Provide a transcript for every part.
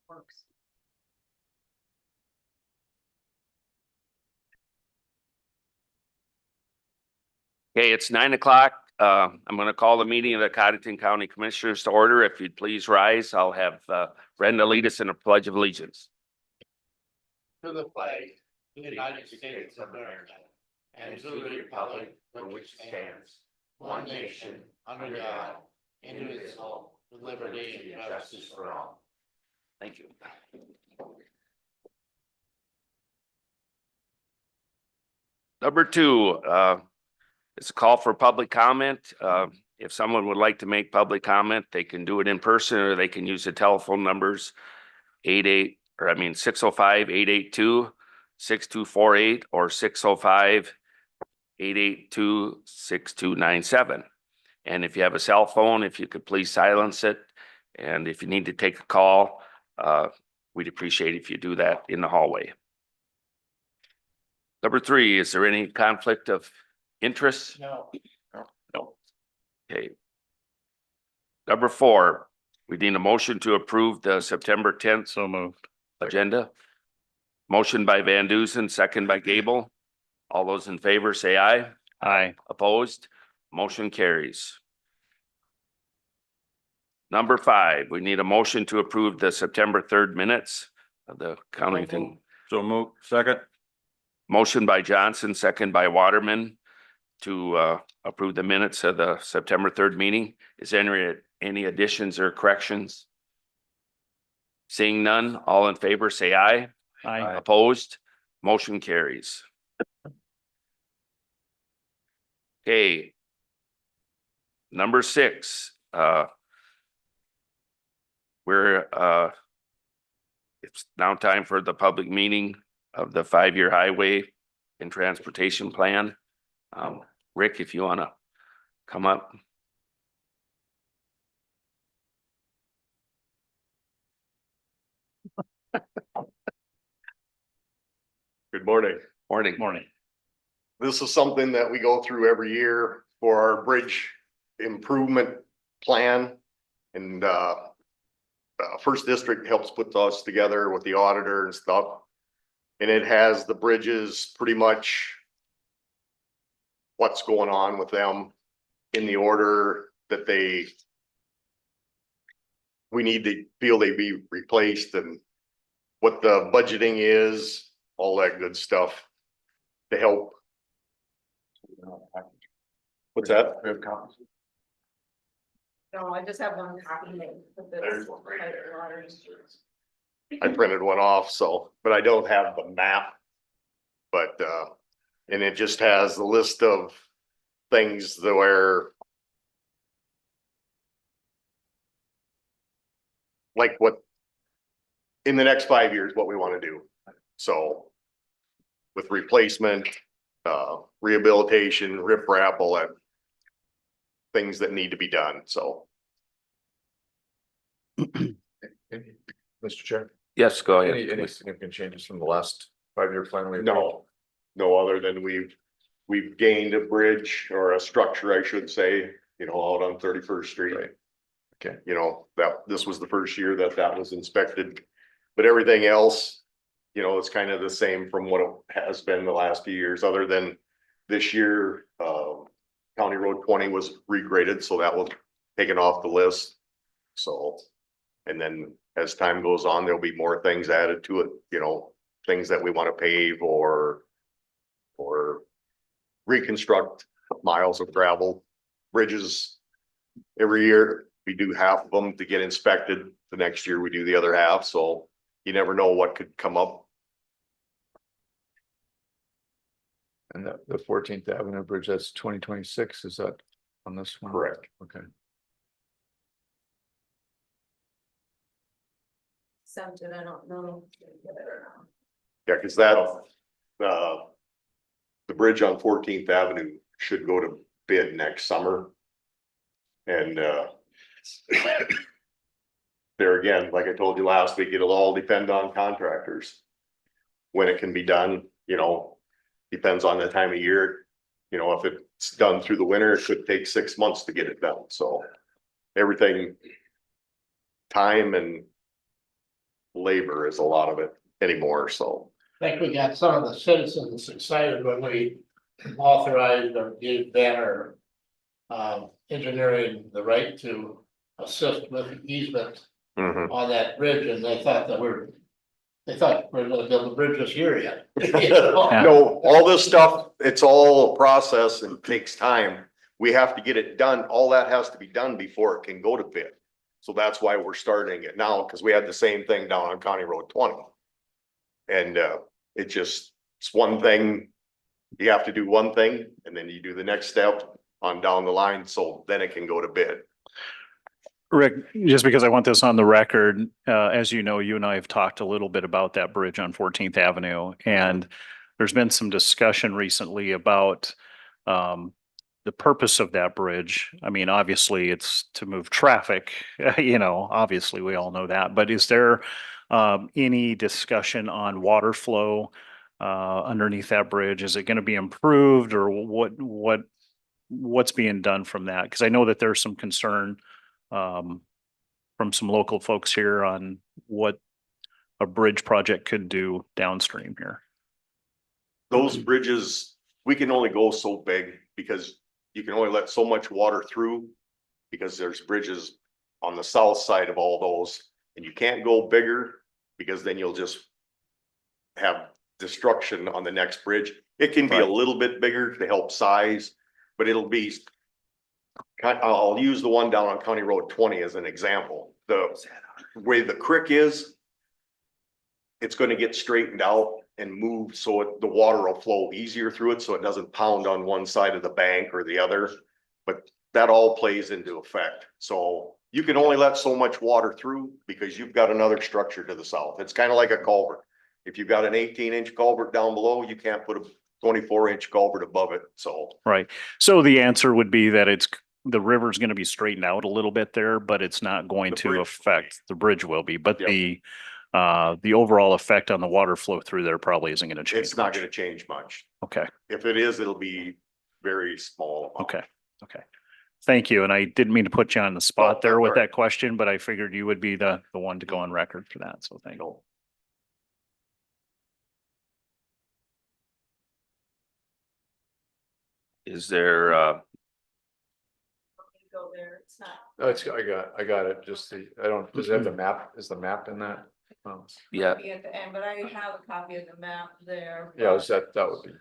Works. Okay, it's 9 o'clock. I'm going to call the meeting of the Codington County Commissioners to order. If you'd please rise, I'll have Brenda lead us in a pledge of allegiance. To the flag of the United States of America and to the republic for which it stands, one nation, under God, indivisible, with liberty and justice for all. Thank you. Number two, it's a call for public comment. If someone would like to make public comment, they can do it in person or they can use the telephone numbers 605-882-6248 or 605-882-6297. And if you have a cell phone, if you could please silence it. And if you need to take a call, we'd appreciate if you do that in the hallway. Number three, is there any conflict of interest? No. No. Okay. Number four, we need a motion to approve the September 10th. So moved. Agenda. Motion by Van Dusen, second by Gable. All those in favor say aye. Aye. Opposed? Motion carries. Number five, we need a motion to approve the September 3rd minutes of the Codington. So moved. Second. Motion by Johnson, second by Waterman to approve the minutes of the September 3rd meeting. Is there any additions or corrections? Seeing none, all in favor say aye. Aye. Opposed? Motion carries. Okay. Number six, it's now time for the public meeting of the 5-year highway and transportation plan. Rick, if you want to come up. Good morning. Morning. Morning. This is something that we go through every year for our bridge improvement plan. And First District helps put us together with the auditor and stuff. And it has the bridges pretty much what's going on with them in the order that we need to feel they be replaced and what the budgeting is, all that good stuff to help. What's that? We have copies. No, I just have one copy. There's one right there. I printed one off, so, but I don't have the map. But, and it just has the list of things that where like what in the next 5 years, what we want to do. So with replacement, rehabilitation, riprap, all that things that need to be done, so. Mr. Chair, Yes, go ahead. any significant changes from the last 5-year plan? No other than we've gained a bridge or a structure, I should say, out on 31st Street. Right. Okay. This was the first year that was inspected, but everything else, it's kind of the same from what it has been the last few years, other than this year, County Road 20 was regraded, so that was taken off the list. So, and then as time goes on, there'll be more things added to it, things that we want to pave or reconstruct miles of gravel. Bridges, every year we do half of them to get inspected. The next year we do the other half, so you never know what could come up. And the 14th Avenue Bridge, that's 2026, is that on this one? Correct. Okay. sent it, I don't know. if they get it or not. Yeah, cause that, the bridge on 14th Avenue should go to bid next summer. And, there again, like I told you last week, it'll all depend on contractors. When it can be done, you know, depends on the time of year. You know, if it's done through the winter, it could take 6 months to get it done, so everything. Time and labor is a lot of it anymore, so. I think we got some of the citizens excited when we authorized or gave Banner engineering the right to assist with easement on that bridge, and they thought we're gonna build a bridge this year yet. You know? No, all this stuff, it's all a process and takes time. We have to get it done. All that has to be done before it can go to bid. So that's why we're starting it now, because we had the same thing down on County Road 20. And it's one thing. You have to do one thing and then you do the next step on down the line, so then it can go to bid. Rick, just because I want this on the record, as you know, you and I have talked a little bit about that bridge on 14th Avenue, and there's been some discussion recently about the purpose of that bridge. I mean, obviously, it's to move traffic, obviously, we all know that, but is there any discussion on water flow underneath that bridge? Is it going to be improved, or what's being done from that? Because I know that there's some concern from some local folks here on what a bridge project could do downstream here. Those bridges, we can only go so big because you can only let so much water through, because there's bridges on the south side of all those, and you can't go bigger because then you'll just have destruction on the next bridge. It can be a Right. little bit bigger to help size, but it'll be. I'll use the one down on County Road 20 as an example. The way the creek is, it's gonna get straightened out and moved so the water will flow easier through it, so it doesn't pound on one side of the bank or the other. But that all plays into effect. So you can only let so much water through because you've got another structure to the south. It's kind of like a culvert. If you've got an 18-inch culvert down below, you can't put a 24-inch culvert above it, so. Right. So the answer would be that the river's going to be straightened out a little bit there, but it's not going The to bridge- affect, the bridge will be, but Yep. the overall effect on the water flow through there probably isn't going to change. It's not much. gonna change much. Okay, If it is, it'll be very small. amount. okay. Thank you. And I didn't mean to put you on the spot No, there that's with all right. that question, but I figured you would be the one to go on record for that. So thank you. Is there, Go there, it's not. Oh, I got it. Just does it have the map? Is the map in that? yeah, Be at the end, but I have a copy of the map there. Yeah, but that would be,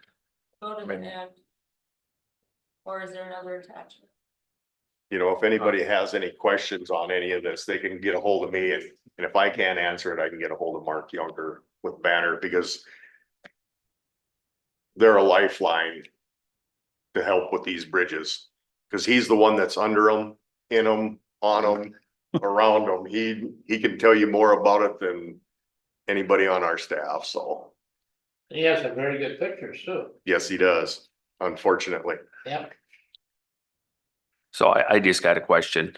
Go to I the mean- end. Or is there another attachment? You know, if anybody has any questions on any of this, they can get a hold of me, and if I can't answer it, I can get a hold of Mark Younger with Banner, because they're a lifeline to help with these bridges, because he's the one that's under them, in them, on them, around them. He can tell you more about it than anybody on our staff, so He has some very good pictures too. yes, he does, unfortunately. Yeah. so I just got a question.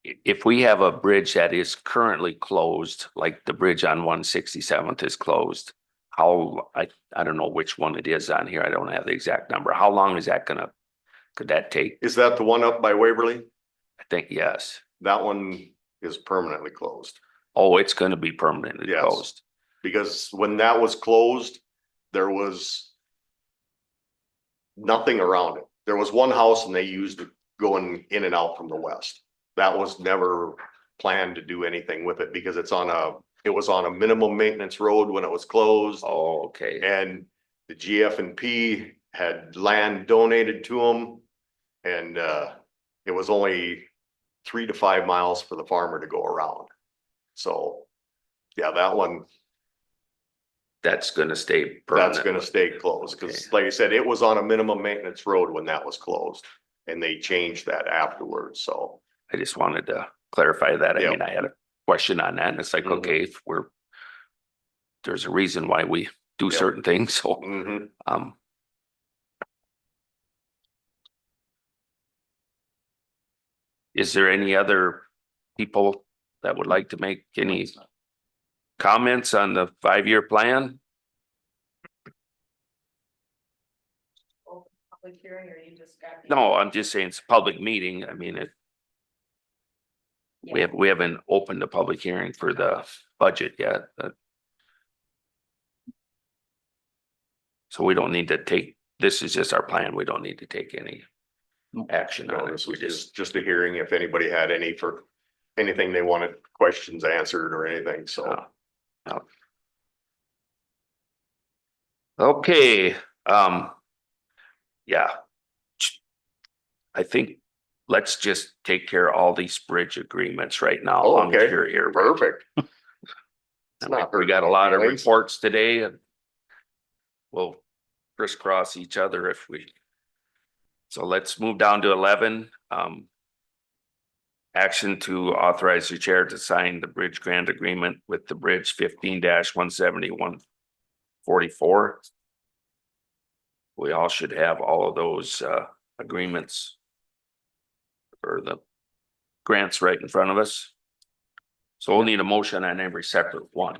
If we have a bridge that is currently closed, like the bridge on 167th is closed, I don't know which one it is on here. I don't have the exact number. How long is that could that take? Is that the one up by Waverly? I think yes. That one is permanently closed. Oh, it's gonna be permanently Yes. closed. Because when that was closed, there was nothing around it. There was one house and they used it going in and out from the west. That was never planned to do anything with it because it was on a minimum maintenance road when it was closed. Oh, okay. And the GF&P had land donated to them. And it was only 3 to 5 miles for the farmer to go around. So, yeah, that one, That's gonna stay permanent. that's gonna stay closed, because Okay. like I said, it was on a minimum maintenance road when that was closed. And they changed that afterwards, so. I just wanted to clarify that. I Yep. mean, I had a question on that, and it's like, Mhm. okay, if there's a reason why we do Yep. certain things, so, Mhm. is there any other people that would like to make any comments on the 5-year plan? Public hearing, or you just got? No, I'm just saying it's a public meeting. I mean, we haven't opened the public hearing for the budget yet. So we don't need to take, this is just our plan. We don't need to take any action No, on it. this We was just, just a hearing if anybody had anything they wanted questions answered or anything, so. okay, yeah. I think let's just take care of all these bridge agreements right now. Oh, long as okay. you're here. Perfect. I mean, we got a lot of Feelings. reports today and we'll crisscross each other if we. So let's move down to 11. Action to authorize the chair to sign the bridge grant agreement with the bridge 15-171-44. We all should have all of those agreements or the grants right in front of us. So we'll need a motion on every separate one.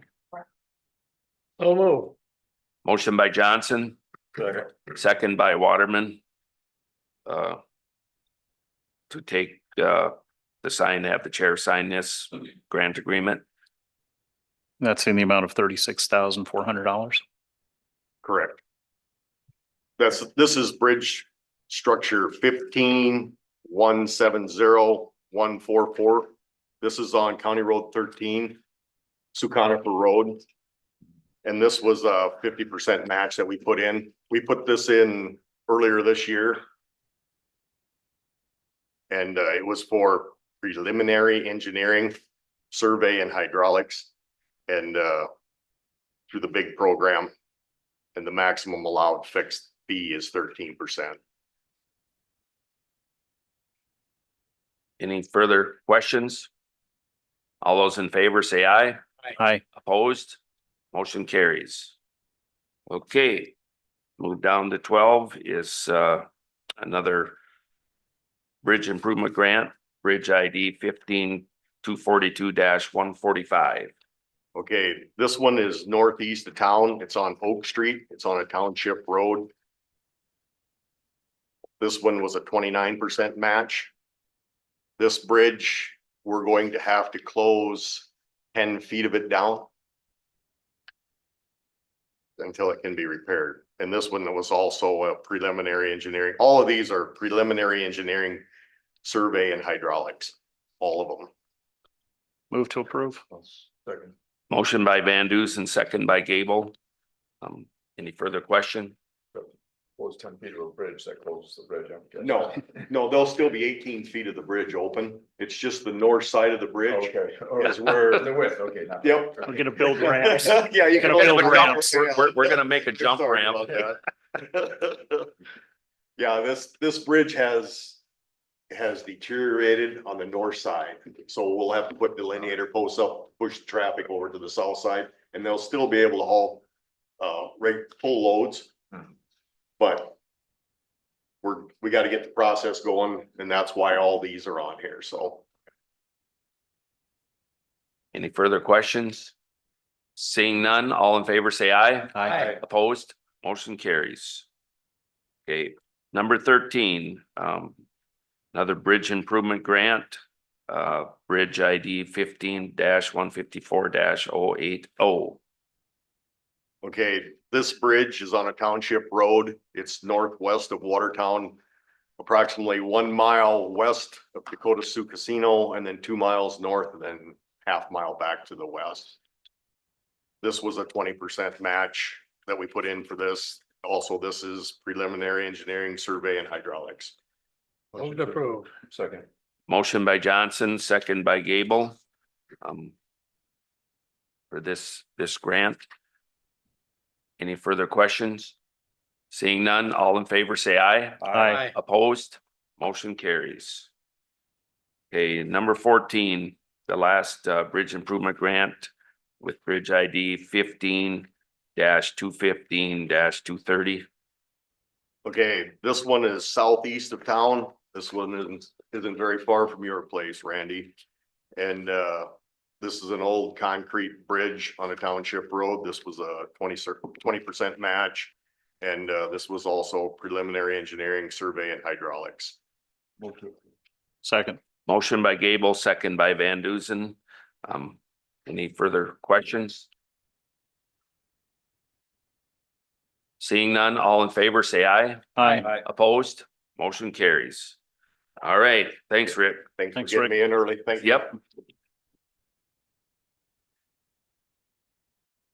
So move. Motion by Johnson, second by Waterman. To take the sign, have the chair sign this grant agreement. That's in the amount of $36,400. Correct. This is bridge structure 15-170-144. This is on County Road 13, Suconifer Road. And this was a 50% match that we put in. We put this in earlier this year. And it was for preliminary engineering, survey and hydraulics. And through the big program. And the maximum allowed fixed fee is 13%. Any further questions? All those in favor say aye. Aye. Opposed? Motion carries. Okay, move down to 12 is another bridge improvement grant, bridge ID 15-242-145. Okay, this one is northeast of town. It's on Oak Street. It's on a township road. This one was a 29% match. This bridge, we're going to have to close 10 feet of it down until it can be repaired. And this one was also a preliminary engineering. All of these are preliminary engineering, survey and hydraulics, all of them. Move to approve. Motion by Van Dusen, second by Gable. Any further question? Was 10 feet of a bridge that closes the bridge. No, there'll still be 18 feet of the bridge open. It's just the north side of the bridge. Okay. Is where, The width, okay. now. yep. We're gonna build ramps. Yeah, you can. Gonna build jump ramps. We're gonna make a jump Sorry ramp. about that. Yeah, this bridge has deteriorated on the north side. So we'll have to put delineator posts up, push the traffic over to the south side, and they'll still be able to haul full loads. But we got to get the process going, and that's why all these are on here, so. Any further questions? Seeing none, all in favor say aye. Aye. Opposed? Motion carries. Okay, number 13, another bridge improvement grant, bridge ID 15-154-080. Okay, this bridge is on a township road. It's northwest of Watertown, approximately 1 mile west of Dakota Sioux Casino, and then 2 miles north, and then half mile back to the west. This was a 20% match that we put in for this. Also, this is preliminary engineering, survey and hydraulics. Move to approve. Second. Motion by Johnson, second by Gable. For this grant. Any further questions? Seeing none, all in favor say aye. Aye. Opposed? Motion carries. Okay, number 14, the last bridge improvement grant with bridge ID 15-215-230. Okay, this one is southeast of town. This one isn't very far from your place, Randy. And this is an old concrete bridge on a township road. This was a 20% match. And this was also preliminary engineering, survey and hydraulics. Second. Motion by Gable, second by Van Duzen. Any further questions? Seeing none, all in favor, say aye. Aye. Opposed? Motion carries. All right, thanks, Rick. Thanks for Thanks, getting Rick. me in early. Thank you. Yep.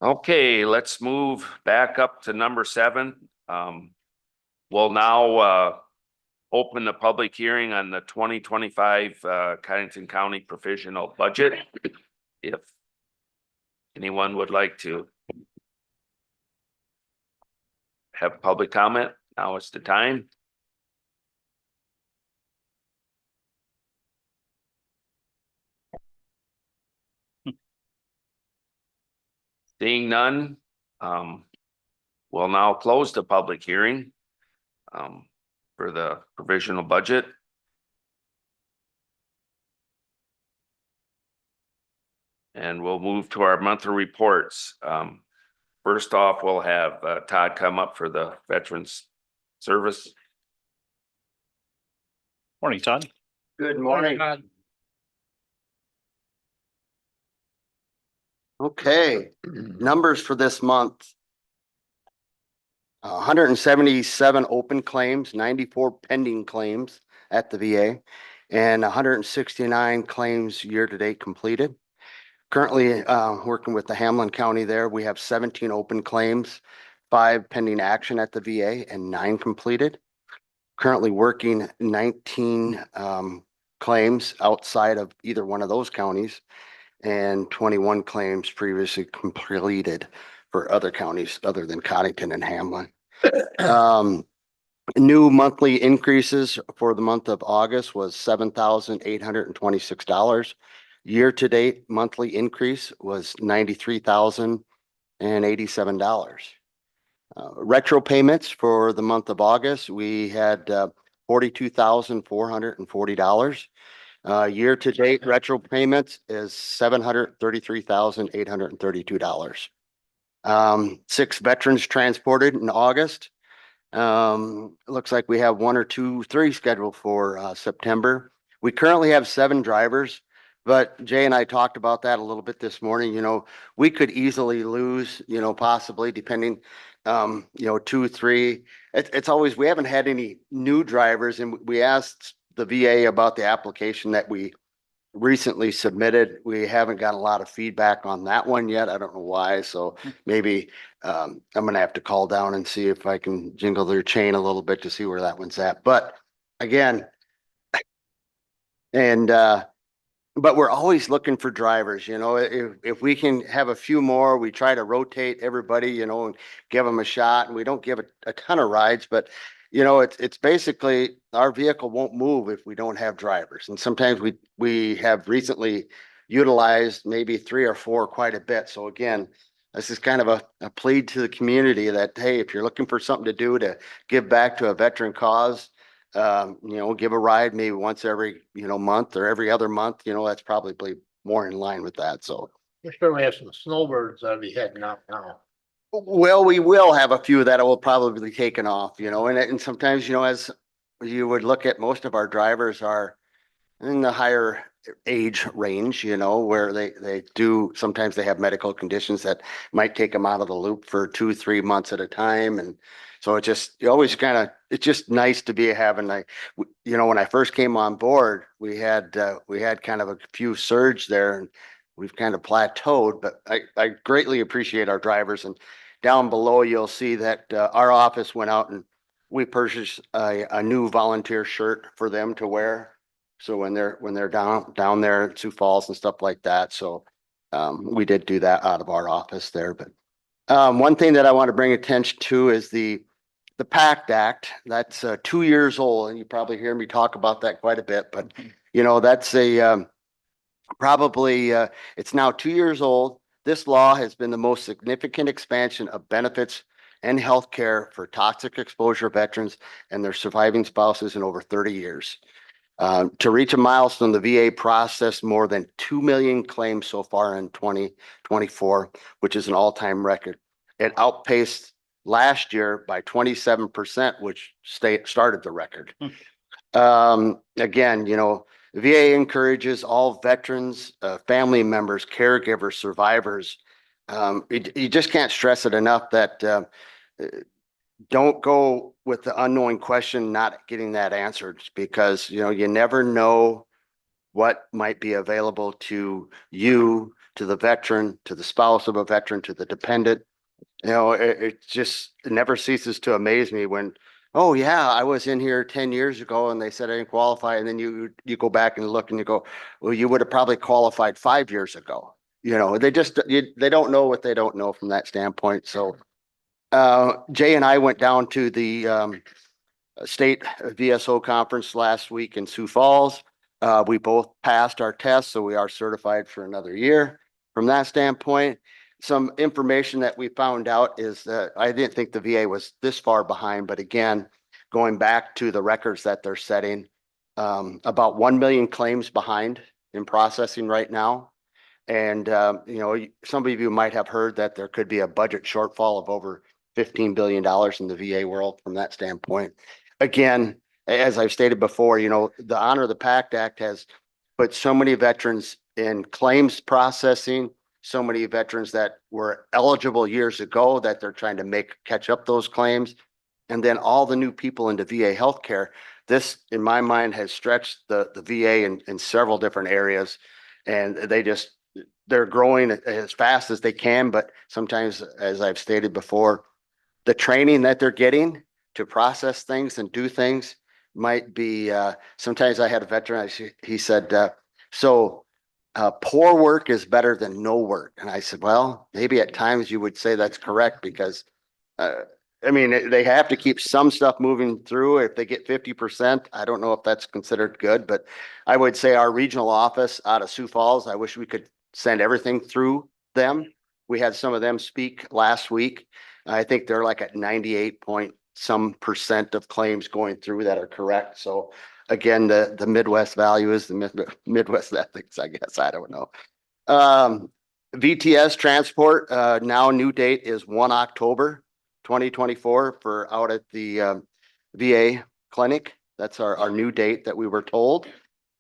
Okay, let's move back up to number 7. We'll now open the public hearing on the 2025 Codington County provisional budget. If anyone would like to have public comment, now is the time. Seeing none, we'll now close the public hearing for the provisional budget. And we'll move to our monthly reports. First off, we'll have Todd come up for the Veterans Service. Morning, Todd. Good morning. Okay, numbers for this month. 177 open claims, 94 pending claims at the VA, and 169 claims year-to-date completed. Currently, working with the Hamlin County there, we have 17 open claims, 5 pending action at the VA, and 9 completed. Currently working 19 claims outside of either one of those counties, and 21 claims previously completed for other counties other than Codington and Hamlin. New monthly increases for the month of August was $7,826. Year-to-date monthly increase was $93,087. Retro payments for the month of August, we had $42,440. Year-to-date retro payments is $733,832. 6 veterans transported in August. Looks like we have 1 or 2, 3 scheduled for September. We currently have 7 drivers, but Jay and I talked about that a little bit this morning. You know, we could easily lose, you know, possibly depending, you know, 2, 3. It's always, we haven't had any new drivers, and we asked the VA about the application that we recently submitted. We haven't got a lot of feedback on that one yet. I don't know why. So maybe I'm gonna have to call down and see if I can jingle their chain a little bit to see where that one's at. But again, and but we're always looking for drivers, you know, if we can have a few more, we try to rotate everybody, you know, and give them a shot, and we don't give a ton of rides, but you know, it's basically our vehicle won't move if we don't have drivers. And sometimes we have recently utilized maybe 3 or 4 quite a bit. So again, this is kind of a plea to the community that, hey, if you're looking for something to do to give back to a veteran cause, you know, give a ride maybe once every, you know, month or every other month, you know, that's probably more in line with that. So. We certainly have some snowbirds that'll be heading out now. Well, we will have a few that will probably be taken off, you know, and sometimes, you know, as you would look at, most of our drivers are in the higher age range, you know, where they do, sometimes they have medical conditions that might take them out of the loop for 2, 3 months at a time. And so it just, you always kind of, it's just nice to be having, like, you know, when I first came on board, we had kind of a few surge there, and we've kind of plateaued, but I greatly appreciate our drivers. And down below, you'll see that our office went out and we purchased a new volunteer shirt for them to wear. So when they're down there at Sioux Falls and stuff like that. So we did do that out of our office there. But one thing that I want to bring attention to is the PACT Act. That's 2 years old, and you probably hear me talk about that quite a bit. But you know, that's probably, it's now 2 years old. This law has been the most significant expansion of benefits and healthcare for toxic exposure veterans and their surviving spouses in over 30 years. To reach a milestone, the VA processed more than 2 million claims so far in 2024, which is an all-time record. It outpaced last year by 27%, which started the record. Again, VA encourages all veterans, family members, caregivers, survivors. You just can't stress it enough that don't go with the unknowing question, not getting that answered, because you never know what might be available to you, to the veteran, to the spouse of a veteran, to the dependent. It never ceases to amaze me when, oh yeah, I was in here 10 years ago and they said I didn't qualify. And then you go back and look and you go, well, you would have probably qualified 5 years ago. They don't know what they don't know from that standpoint. So Jay and I went down to the state VSO conference last week in Sioux Falls. We both passed our tests, so we are certified for another year. From that standpoint, some information that we found out is that I didn't think the VA was this far behind, but again, going back to the records that they're setting, about 1 million claims behind in processing right now. And, some of you might have heard that there could be a budget shortfall of over $15 billion in the VA world from that standpoint. Again, as I've stated before, the Honor the Pact Act has put so many veterans in claims processing, so many veterans that were eligible years ago that they're trying to catch up those claims. And then all the new people into VA healthcare. This, in my mind, has stretched the VA in several different areas. And they're growing as fast as they can. But sometimes, as I've stated before, the training that they're getting to process things and do things might be, sometimes I had a veteran, he said, poor work is better than no work. And I said, well, maybe at times you would say that's correct because, they have to keep some stuff moving through. If they get 50%, I don't know if that's considered good, but I would say our regional office out of Sioux Falls, I wish we could send everything through them. We had some of them speak last week. I think they're like at 98 point some percent of claims going through that are correct. So again, the Midwest value is the Midwest ethics, I guess. I don't know. VTS transport, now new date is 1 October 2024 for out at the VA clinic. That's our new date that we were told.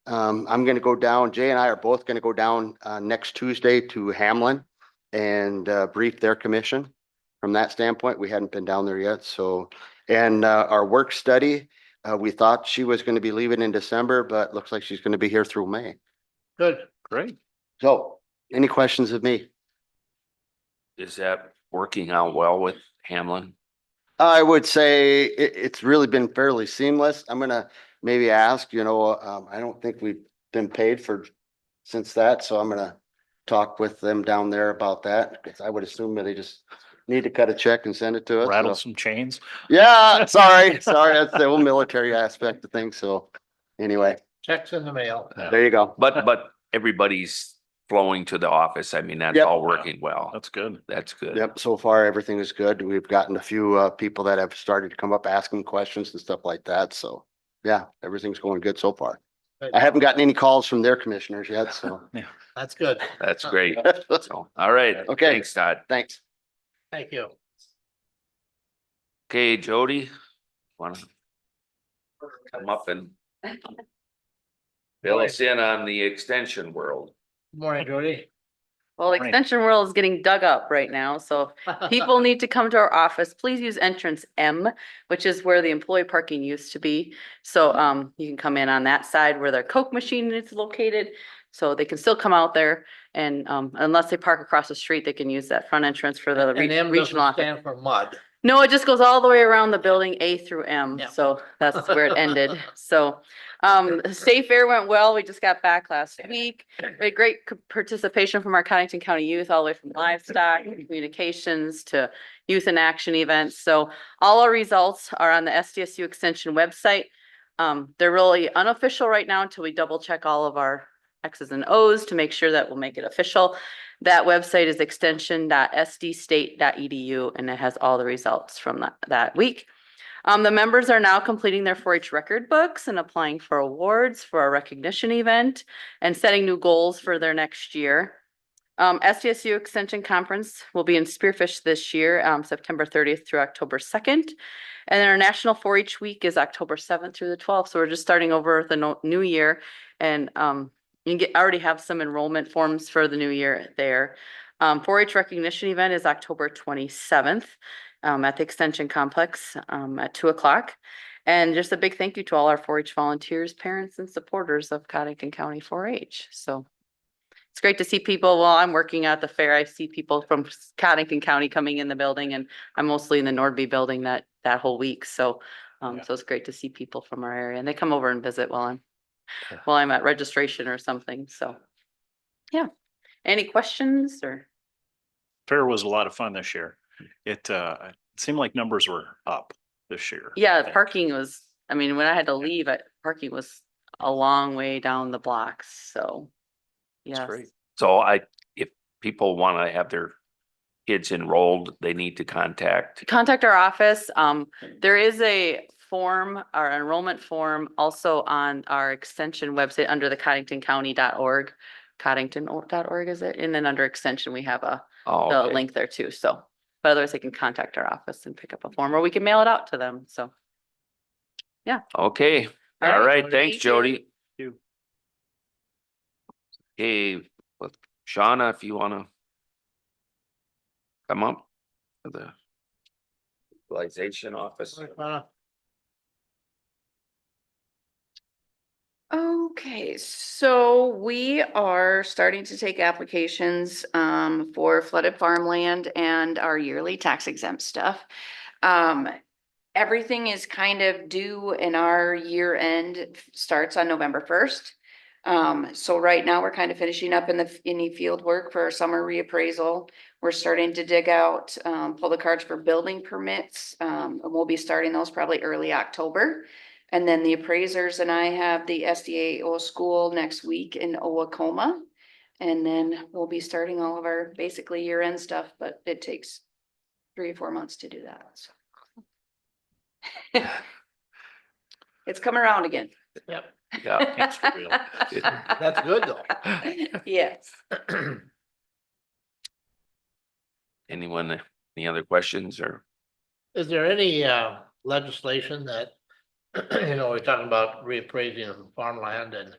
I'm going to go down. Jay and I are both going to go down next Tuesday to Hamlin and brief their commission. From that standpoint, we hadn't been down there yet. So, and our work study, we thought she was going to be leaving in December, but looks like she's going to be here through May. Good. Great. So, any questions of me? Is that working out well with Hamlin? I would say it's really been fairly seamless. I'm gonna maybe ask, I don't think we've been paid since that, so I'm gonna talk with them down there about that, because I would assume that they just need to cut a check and send it to us. Rattle So. some chains. Yeah, sorry, that's the whole military aspect of things. So anyway, Checks in the mail. there you go. But everybody's flowing to the office. That's Yep. all working well. That's good. That's good. Yep, so far everything is good. We've gotten a few people that have started to come up asking questions and stuff like that. So yeah, everything's going good so far. I haven't gotten any calls from their commissioners yet, so That's good. That's great. So, all right. Okay. Thanks, Todd. thanks. Thank you. Okay, Jody, wanna come up and fill us in on the extension world? Good morning, Jody. Well, Morning. Extension World is getting dug up right now, so people need to come to our office. Please use entrance M, which is where the employee parking used to be. So you can come in on that side where their Coke machine is located. So they can still come out there and unless they park across the street, they can use that front entrance for the And M regional doesn't office. stand for mud. No, it just goes all the way around the building, A through M. Yeah. So that's where it ended. So State Fair went well. We just got back last week. We had great participation from our Codington County youth, all the way from livestock, communications to youth in action events. So all our results are on the SDSU Extension website. They're really unofficial right now until we double check all of our X's and O's to make sure that we'll make it official. That website is extension.sdstate.edu, and it has all the results from that week. The members are now completing their 4-H record books and applying for awards for a recognition event and setting new goals for their next year. SDSU Extension Conference will be in Spearfish this year, September 30th through October 2nd. And then our National 4-H Week is October 7th through the 12th. So we're just starting over the new year. And you already have some enrollment forms for the new year there. 4-H recognition event is October 27th at the Extension Complex at 2:00. And just a big thank you to all our 4-H volunteers, parents, and supporters of Codington County 4-H. So it's great to see people while I'm working at the fair. I see people from Codington County coming in the building, and I'm mostly in the Nordby building that whole week. So, so it's great to see people from our area, and they come over and visit while I'm at registration or something. So, yeah. Any questions or? Fair was a lot of fun this year. It seemed like numbers were up this year. Yeah, I think. parking was, I mean, when I had to leave, parking was a long way down the blocks. So, That's yes. great. So if people want to have their kids enrolled, they need to contact. Contact our office. There is a form, our enrollment form, also on our extension website under the Codingtoncounty.org. Codington.org is it? And then under extension, we have the Okay. link there too. So, but otherwise they can contact our office and pick up a form, or we can mail it out to them. So, yeah. Okay, All all right. right, thanks, Thank you. Jody. you. Okay, well, Shauna, if you wanna come up for the equalization office. Okay, so we are starting to take applications for flooded farmland and our yearly tax exempt stuff. Everything is kind of due and our year end starts on November 1st. So right now we're kind of finishing up in any field work for our summer reappraisal. We're starting to dig out, pull the cards for building permits. And we'll be starting those probably early October. And then the appraisers and I have the SDAO school next week in Owacoma. And then we'll be starting all of our basically year-end stuff, but it takes 3 or 4 months to do that. So. It's come around again. Yep, Yeah. Thanks for real. that's good though. Yes. Anyone, any other questions or? Is there any legislation that, we're talking about reappraising of farmland and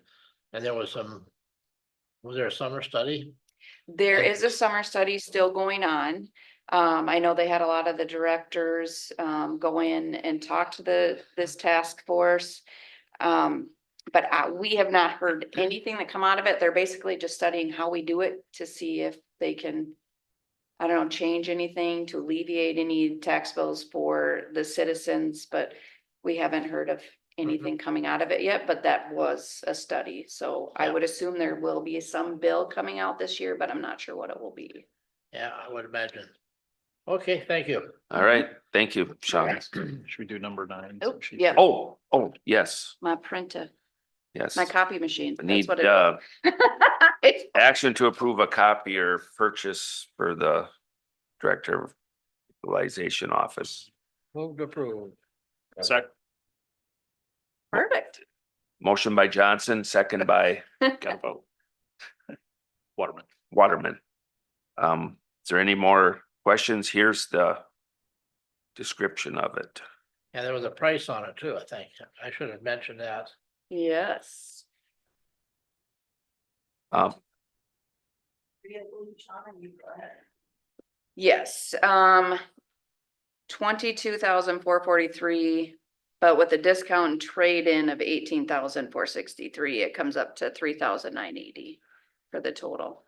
there was there a summer study? There is a summer study still going on. I know they had a lot of the directors go in and talk to this task force. But we have not heard anything that come out of it. They're basically just studying how we do it to see if they can, I don't know, change anything to alleviate any tax bills for the citizens, but we haven't heard of anything coming out of it yet, but that was a study. So I would assume there will be some bill coming out this year, but I'm not sure what it will be. Yeah, I would imagine. Okay, thank you. All right, thank you, Sean. Alright. Should we do number 9? Oh, yeah. Oh, yes, My printer, yes. my copy machine. That's Need what it is. action to approve a copier purchase for the Director of Equalization Office. Move to approve. Second, Perfect. Motion by Johnson, second by gotta vote. Waterman. Waterman. Is there any more questions? Here's the description of it. Yeah, there was a price on it too, I think. I should have mentioned that. Yes. Yes, 22,443, but with a discount and trade-in of 18,463, it comes up to 3,980 for the total.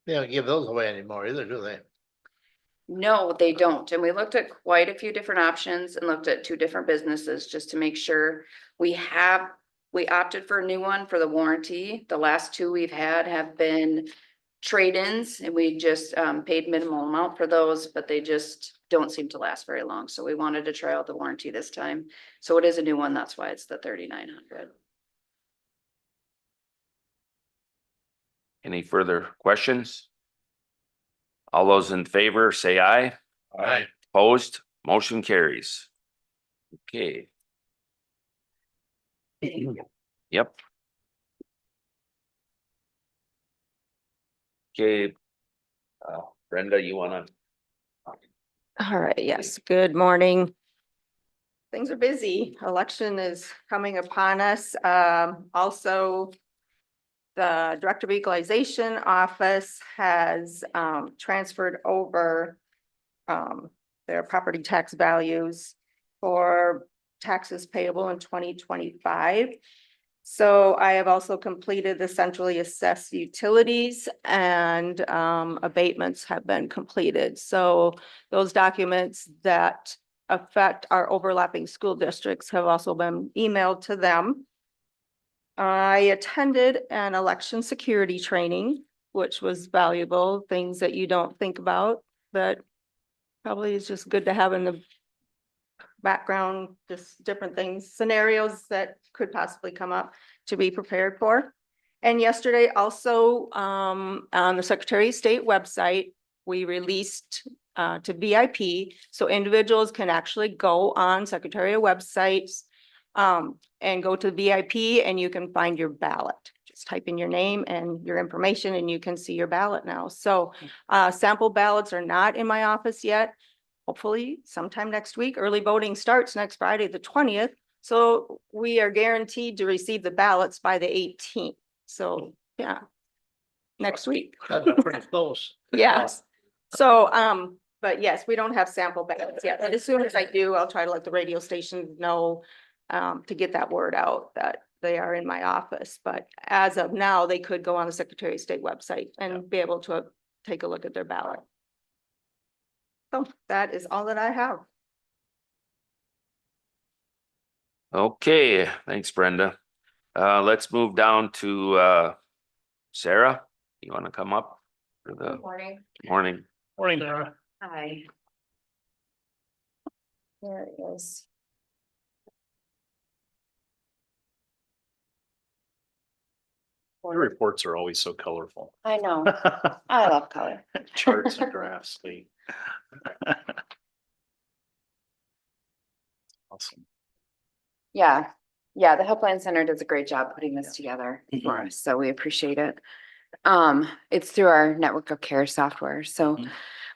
They don't give those away anymore either, do they? No, they don't. And we looked at quite a few different options and looked at 2 different businesses just to make sure we opted for a new one for the warranty. The last 2 we've had have been trade-ins and we just paid minimal amount for those, but they just don't seem to last very long. So we wanted to try out the warranty this time. So it is a new one. That's why it's the 3,900. Any further questions? All those in favor, say aye. Aye. Opposed, motion carries. Okay. Yep. Okay. Brenda, you wanna? All right, yes, good morning. Things are busy. Election is coming upon us. Also, the Director of Equalization Office has transferred over their property tax values for taxes payable in 2025. So I have also completed the centrally assessed utilities and abatements have been completed. So those documents that affect our overlapping school districts have also been emailed to them. I attended an election security training, which was valuable, things that you don't think about, but probably is just good to have in the background, just different things, scenarios that could possibly come up to be prepared for. And yesterday also, on the Secretary of State website, we released to VIP, so individuals can actually go on Secretary websites and go to VIP and you can find your ballot. Just type in your name and your information and you can see your ballot now. So sample ballots are not in my office yet. Hopefully sometime next week. Early voting starts next Friday, the 20th. So we are guaranteed to receive the ballots by the 18th. So yeah, next week. That's pretty close. Yes. So, but yes, we don't have sample ballots yet. But as soon as I do, I'll try to let the radio station know to get that word out that they are in my office. But as of now, they could go on the Secretary of State website and be able to take a look at their ballot. So that is all that I have. Okay, thanks, Brenda. Let's move down to Sarah. You wanna come up for the Morning. morning? Morning, Sarah. Hi. There it is. Your reports are always so colorful. I know. I love color. Charts and graphs, awesome. Yeah, the Helpline Center does a great job putting this together for us, so we appreciate it. It's through our network of care software, so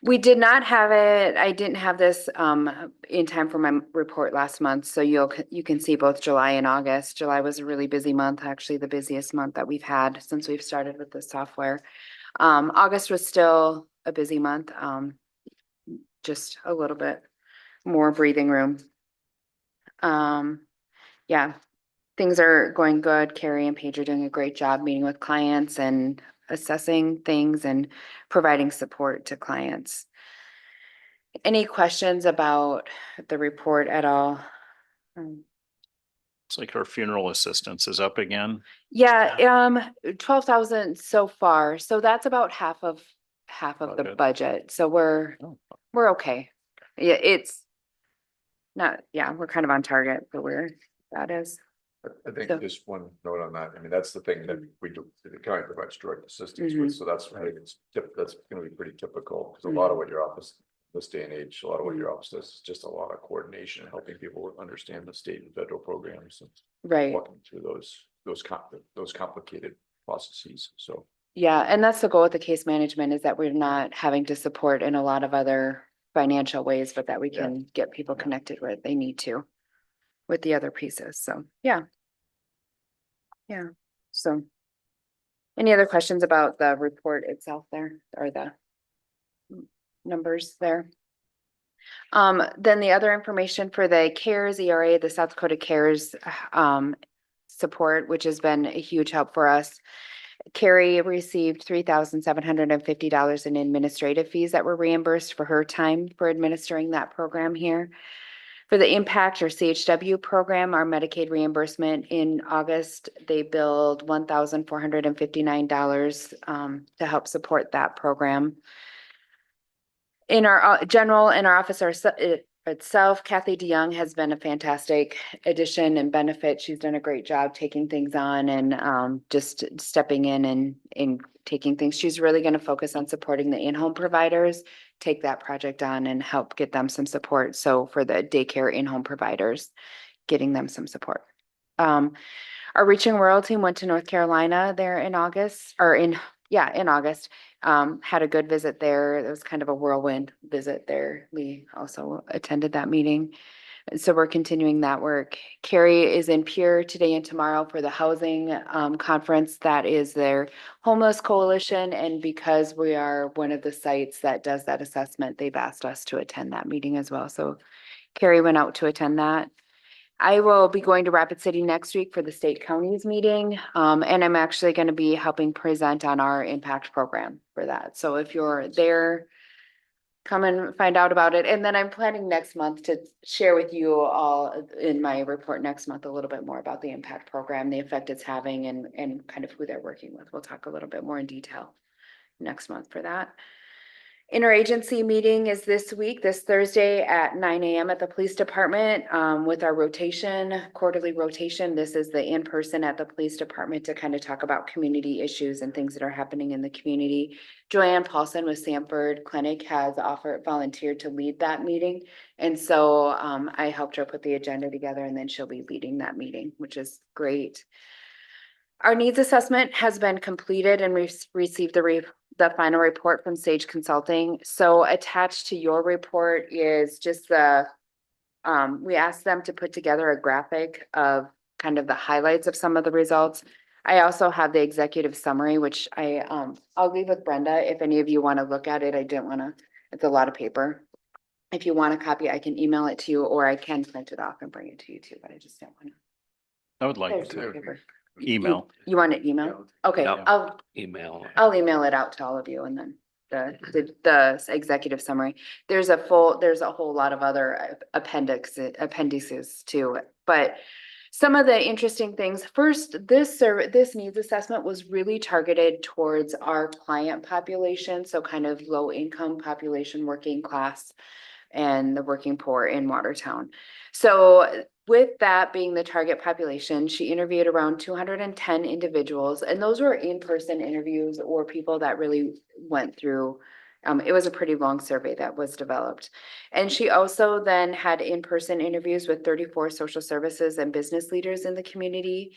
we did not have it, I didn't have this in time for my report last month, so you can see both July and August. July was a really busy month, actually the busiest month that we've had since we've started with the software. August was still a busy month, just a little bit more breathing room. Yeah, things are going good. Carrie and Paige are doing a great job meeting with clients and assessing things and providing support to clients. Any questions about the report at all? It's like our funeral assistance is up again. Yeah, 12,000 so far. So that's about half of Oh, the good. budget. So Oh. we're okay. Yeah, it's not, yeah, we're kind of on target for where that is. I think So- just one note on that. I mean, that's the thing that we do, the county provides direct assistance Mhm. with, so that's, I think that's gonna be pretty typical. Cause a lot of what your office, this day and age, a lot of what your office does is just a lot of coordination, helping people understand the state and federal programs and Right. walking through those complicated processes, so. Yeah, and that's the goal with the case management is that we're not having to support in a lot of other financial ways, but that we Yeah. can get people connected where they need to with the other pieces. So, yeah. Yeah, so any other questions about the report itself there or the numbers there? Then the other information for the CARES ERA, the South Dakota CARES support, which has been a huge help for us. Carrie received $3,750 in administrative fees that were reimbursed for her time for administering that program here. For the Impact or CHW program, our Medicaid reimbursement in August, they billed $1,459 to help support that program. In our general, in our office itself, Kathy DeYoung has been a fantastic addition and benefit. She's done a great job taking things on and just stepping in and taking things. She's really going to focus on supporting the in-home providers, take that project on and help get them some support. So for the daycare in-home providers, getting them some support. Our Reaching Rural team went to North Carolina there in August, or in August. Had a good visit there. It was kind of a whirlwind visit there. We also attended that meeting. So we're continuing that work. Carrie is in Pure today and tomorrow for the housing conference. That is their homeless coalition. And because we are one of the sites that does that assessment, they've asked us to attend that meeting as well. So Carrie went out to attend that. I will be going to Rapid City next week for the state counties meeting. And I'm actually going to be helping present on our impact program for that. So if you're there, come and find out about it. And then I'm planning next month to share with you all in my report next month, a little bit more about the impact program, the effect it's having and kind of who they're working with. We'll talk a little bit more in detail next month for that. Interagency meeting is this week, this Thursday at 9 a.m. at the police department with our quarterly rotation. This is the in-person at the police department to kind of talk about community issues and things that are happening in the community. Joanne Paulson with Sanford Clinic has volunteered to lead that meeting. And so I helped her put the agenda together and then she'll be leading that meeting, which is great. Our needs assessment has been completed and we've received the final report from Sage Consulting. So attached to your report is just we asked them to put together a graphic of kind of the highlights of some of the results. I also have the executive summary, which I'll leave with Brenda. If any of you want to look at it, it's a lot of paper. If you want a copy, I can email it to you or I can print it off and bring it to you too, but I just don't want to. I would like There's my to paper. email. You want it email? Okay, Yeah. Email. I'll email it out to all of you and then the executive summary. There's a whole lot of other appendices to it, but some of the interesting things. First, this needs assessment was really targeted towards our client population. So kind of low income population, working class and the working poor in Watertown. So with that being the target population, she interviewed around 210 individuals, and those were in-person interviews or people that really went through. It was a pretty long survey that was developed. And she also then had in-person interviews with 34 social services and business leaders in the community.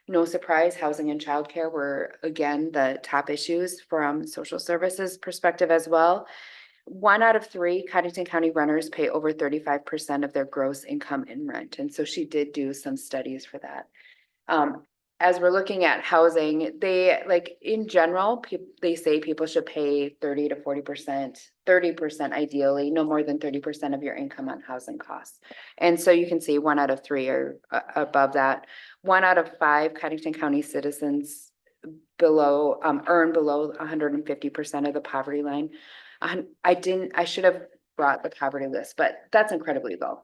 No surprise, housing and childcare were again the top issues from social services perspective as well. 1 out of 3 Codington County renters pay over 35% of their gross income in rent. And so she did do some studies for that. As we're looking at housing, in general, they say people should pay 30 to 40%, 30% ideally, no more than 30% of your income on housing costs. And so you can see 1 out of 3 are above that. 1 out of 5 Codington County citizens earn below 150% of the poverty line. I should have brought the poverty list, but that's incredibly low.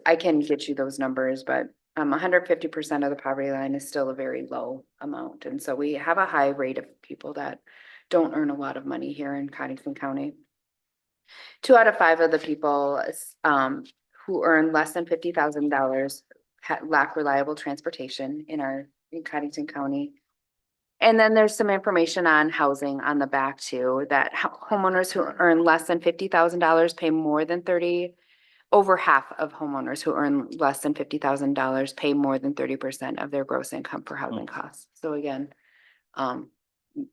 I can get you those numbers, but 150% of the poverty line is still a very low amount. And so we have a high rate of people that don't earn a lot of money here in Codington County. 2 out of 5 of the people who earn less than $50,000 lack reliable transportation in Codington County. And then there's some information on housing on the back too, that homeowners who earn less than $50,000 pay more than over half of homeowners who earn less than $50,000 pay more than 30% of their gross income for housing costs. So again,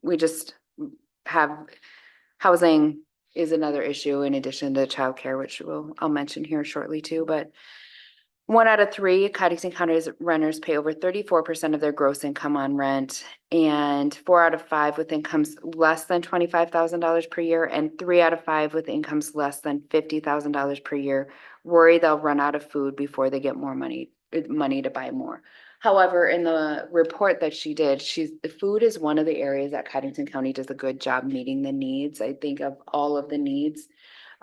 we just have housing is another issue in addition to childcare, which I'll mention here shortly too, but 1 out of 3 Codington County's renters pay over 34% of their gross income on rent, and 4 out of 5 with incomes less than $25,000 per year, and 3 out of 5 with incomes less than $50,000 per year worry they'll run out of food before they get more money to buy more. However, in the report that she did, the food is one of the areas that Codington County does a good job meeting the needs. I think of all of the needs.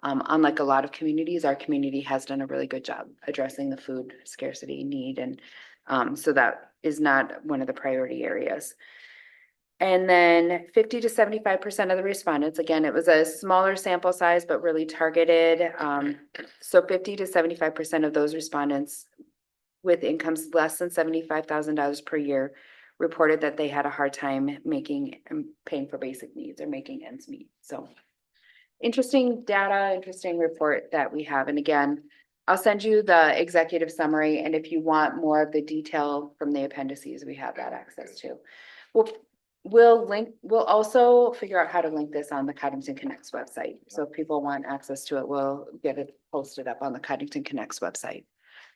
Unlike a lot of communities, our community has done a really good job addressing the food scarcity need, and so that is not one of the priority areas. And then 50 to 75% of the respondents, again, it was a smaller sample size, but really targeted. So 50 to 75% of those respondents with incomes less than $75,000 per year reported that they had a hard time making and paying for basic needs or making ends meet. So interesting data, interesting report that we have. And again, I'll send you the executive summary, and if you want more of the detail from the appendices, we have that access to. We'll also figure out how to link this on the Codington Connects website. So if people want access to it, we'll get it posted up on the Codington Connects website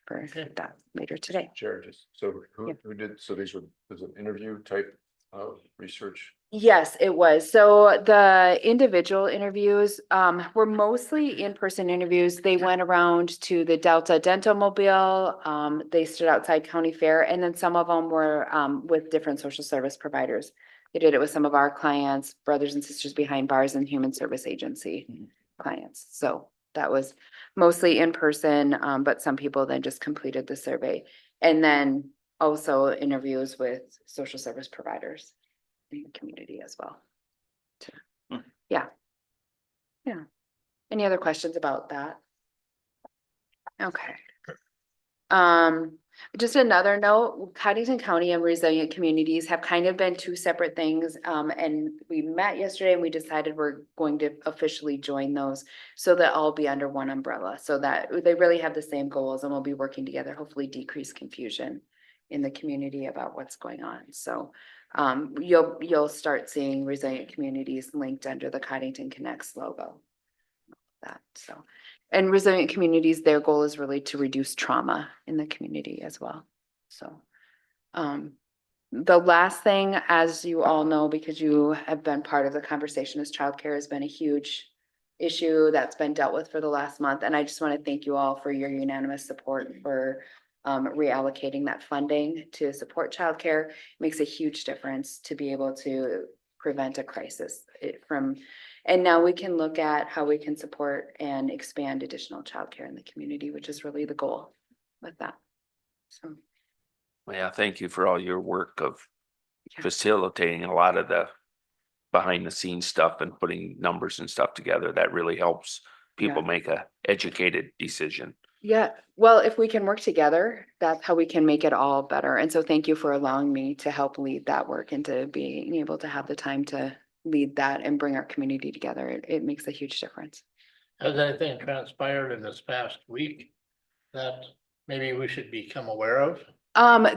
for that later today. Chair, just, so Yeah. who did, so these were, was an interview type of research? Yes, it was. So the individual interviews were mostly in-person interviews. They went around to the Delta Dental Mobile. They stood outside County Fair, and then some of them were with different social service providers. They did it with some of our clients, Brothers and Sisters Behind Bars and Human Service Agency clients. So that was mostly in person, but some people then just completed the survey. And then also interviews with social service providers in the community as well. Yeah. Yeah. Any other questions about that? Okay. Just another note, Codington County and Resilient Communities have kind of been two separate things. And we met yesterday and we decided we're going to officially join those so that all be under one umbrella, so that they really have the same goals and we'll be working together, hopefully decrease confusion in the community about what's going on. So you'll start seeing Resilient Communities linked under the Codington Connects logo. And Resilient Communities, their goal is really to reduce trauma in the community as well. So the last thing, as you all know, because you have been part of the conversation, is childcare has been a huge issue that's been dealt with for the last month. And I just want to thank you all for your unanimous support for reallocating that funding to support childcare. It makes a huge difference to be able to prevent a crisis and now we can look at how we can support and expand additional childcare in the community, which is really the goal with that. So. Yeah, thank you for all your work of Yeah. facilitating a lot of the behind the scenes stuff and putting numbers and stuff together. That really helps people make a educated decision. Yeah, well, if we can work together, that's how we can make it all better. And so thank you for allowing me to help lead that work and to being able to have the time to lead that and bring our community together. It makes a huge difference. Has anything transpired in this past week that maybe we should become aware of?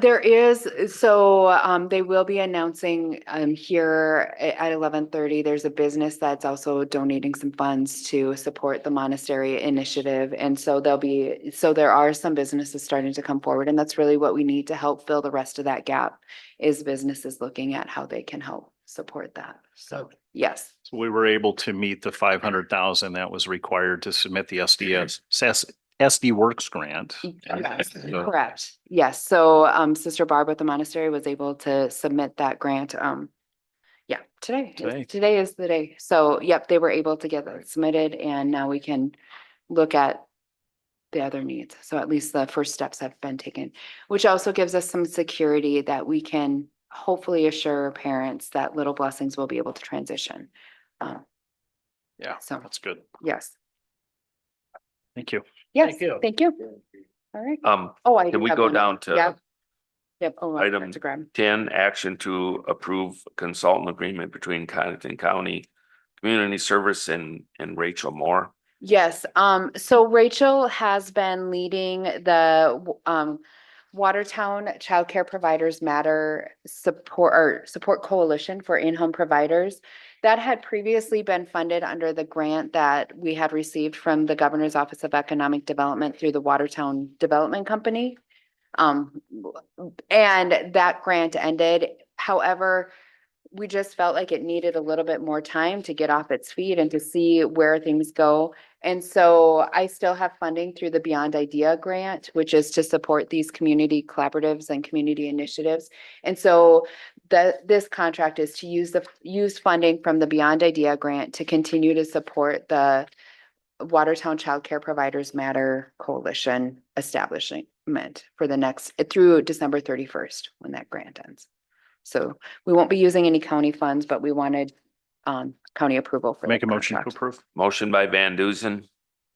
There is, so they will be announcing here at 11:30. There's a business that's also donating some funds to support the monastery initiative. And so there are some businesses starting to come forward, and that's really what we need to help fill the rest of that gap, is businesses looking at how they can help support that. So, yes. So we were able to meet the 500,000 that was required to submit the SD Works grant. Correct. Yes. So Sister Barb at the monastery was able to submit that grant. Yeah, today is the day. So yep, they were able to get that submitted, and now we can look at the other needs. So at least the first steps have been taken, which also gives us some security that we can hopefully assure parents that Little Blessings will be able to transition. Yeah, so that's good. Yes. Thank you. Yes. Thank you. Thank you. All right. Can do we have go one. down to Yep. Yep. Oh, I forgot item to grab. 10, action to approve consultant agreement between Codington County Community Service and Rachel Moore? Yes, so Rachel has been leading the Watertown Child Care Providers Matter support coalition for in-home providers. That had previously been funded under the grant that we had received from the Governor's Office of Economic Development through the Watertown Development Company. And that grant ended. However, we just felt like it needed a little bit more time to get off its feet and to see where things go. And so I still have funding through the Beyond Idea grant, which is to support these community collaboratives and community initiatives. And so this contract is to use funding from the Beyond Idea grant to continue to support the Watertown Child Care Providers Matter Coalition establishment for the next, through December 31st, when that grant ends. So we won't be using any county funds, but we wanted county approval for. Make the a motion to contract. approve. Motion by Van Duzen,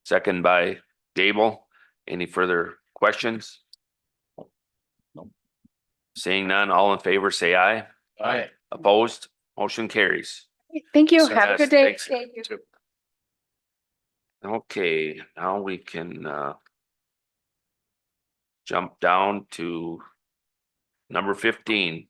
second by Gable. Any further questions? No. Seeing none, all in favor, say aye. Aye. Opposed, motion carries. Thank you. So Have a yes, good day. thanks. Thank you. Okay, now we can jump down to number 15.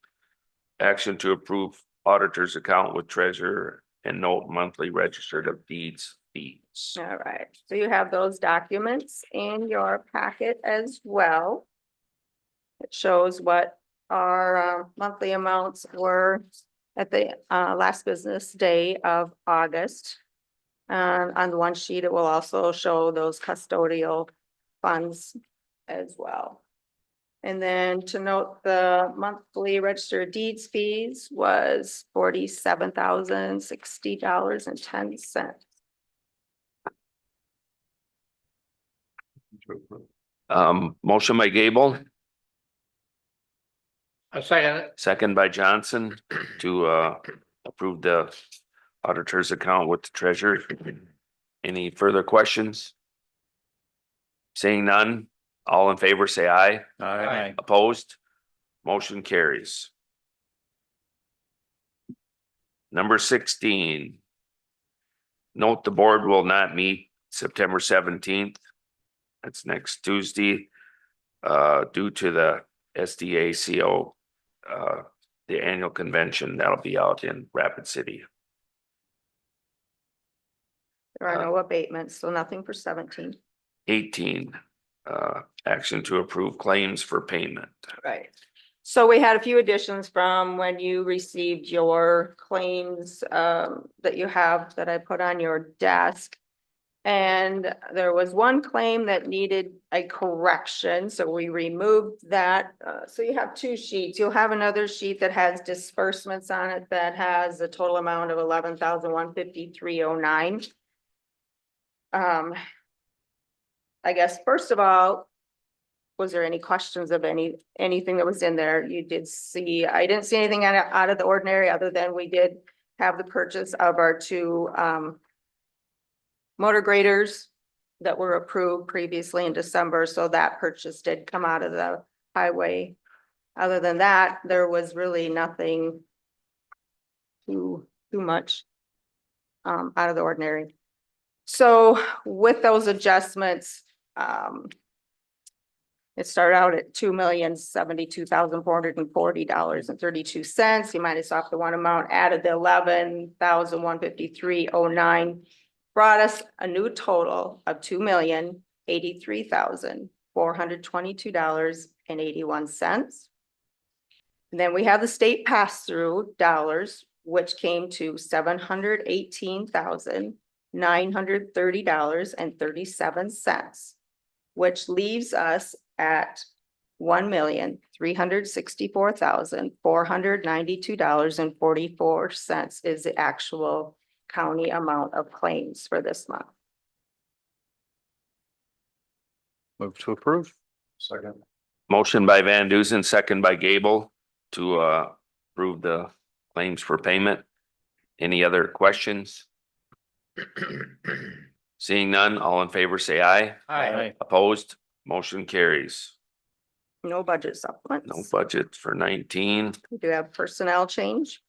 Action to approve auditor's account with treasurer and note monthly registered of deeds fees. All right, so you have those documents in your packet as well. It shows what our monthly amounts were at the last business day of August. On one sheet, it will also show those custodial funds as well. And then to note, the monthly registered deeds fees was $47,060.10. Motion by Gable, I second it. second by Johnson to approve the auditor's account with the treasurer. Any further questions? Seeing none, all in favor, say aye. Aye. Opposed? Motion carries. Number 16. Note the board will not meet September 17th. That's next Tuesday. Due to the SDACO, the annual convention that'll be out in Rapid City. There are no abatements, so nothing for 17. 18. Action to approve claims for payment. Right. So we had a few additions from when you received your claims that you have that I put on your desk. And there was one claim that needed a correction, so we removed that. So you have two sheets. You'll have another sheet that has disbursements on it that has a total amount of $11,153.09. I guess, first of all, was there any questions of anything that was in there? You did see, I didn't see anything out of the ordinary, other than we did have the purchase of our two motor graders that were approved previously in December, so that purchase did come out of the highway. Other than that, there was really nothing too much out of the ordinary. So with those adjustments, it started out at $2,072,440.32. You minus off the one amount, added the $11,153.09, brought us a new total of $2,083,422.81. And then we have the state pass-through dollars, which came to $718,930.37, which leaves us at $1,364,492.44 is the actual county amount of claims for this month. Move to approve. Second. Motion by Van Duzen, second by Gable to approve the claims for payment. Any other questions? Seeing none, all in favor, say aye. Aye. Opposed? Motion carries. No budget supplements. No budget for 19. We do have personnel change.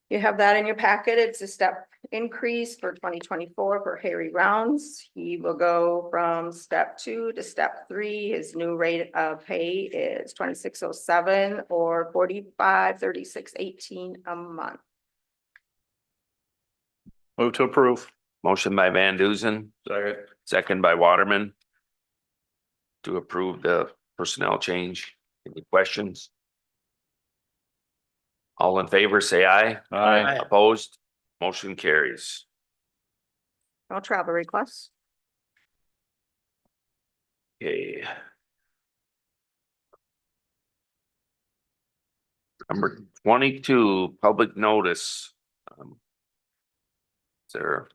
You have that in your packet. It's a step increase for 2024 for Harry Rounds. He will go from step 2 to step 3. His new rate of pay is $26.07 or $45.36.18 a month. Move to approve. Motion by Van Duzen, Second. second by Waterman to approve the personnel change. Any questions? All in favor, say aye. Aye. Opposed? Motion carries. No travel requests. Okay. Number 22, public notice. Is there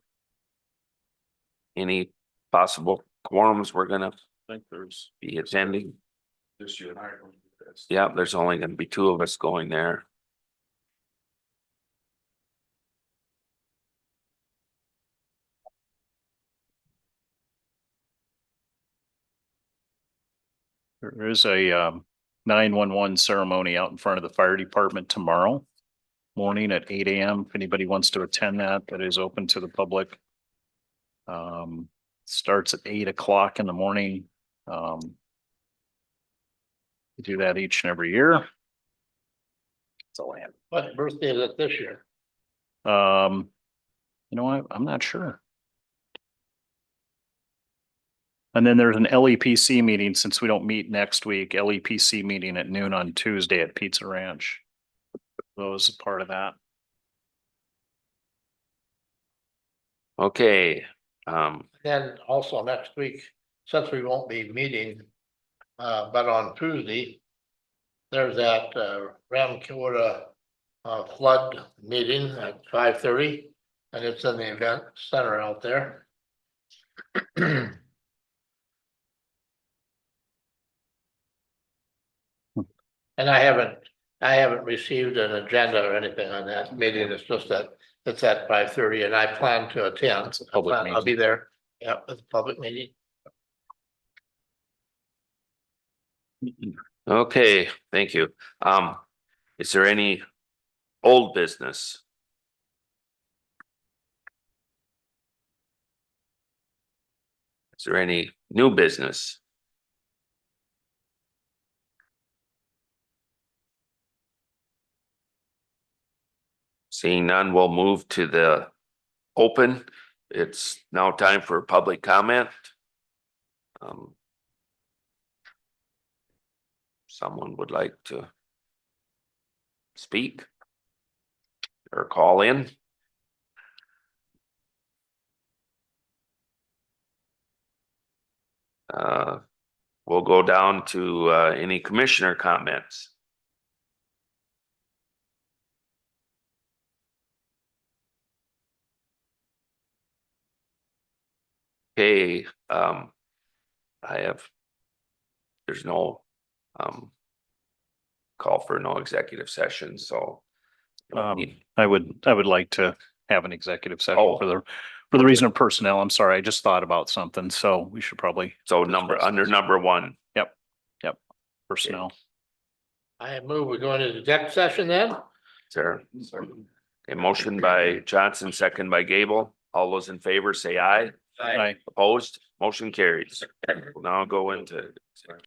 any possible quorums we're gonna I think there's be attending? this year and I. are going to do this. Yeah, there's only gonna be two of us going there. There is a 911 ceremony out in front of the fire department tomorrow morning at 8 AM. If anybody wants to attend that, that is open to the public. Starts at 8 o'clock in the morning. We do that each and every year. That's all I have. What birthday is it this year? You know what? I'm not sure. And then there's an LEPC meeting, since we don't meet next week, LEPC meeting at noon on Tuesday at Pizza Ranch. Those are part of that. Okay, Then also next week, since we won't be meeting, but on Tuesday, there's that Ramkota flood meeting at 5:30, and it's in the event center out there. And I haven't received an agenda or anything on that meeting. It's just that it's at 5:30 and I plan to attend. It's a public I'll be there. Yeah, it's a public meeting. okay, thank you. Is there any old business? Is there any new business? Seeing none, we'll move to the open. It's now time for public comment. Someone would like to speak or call in? We'll go down to any commissioner comments. Okay, there's no call for no executive session, so. I would like to have an executive session Oh. for the reason of personnel. I'm sorry, I just thought about something, so we should probably. So under number one. Yep, personnel. I move we're going to the exec session then. There. A motion by Johnson, second by Gable. All those in favor say aye. Aye. Opposed, motion carries. We'll now go into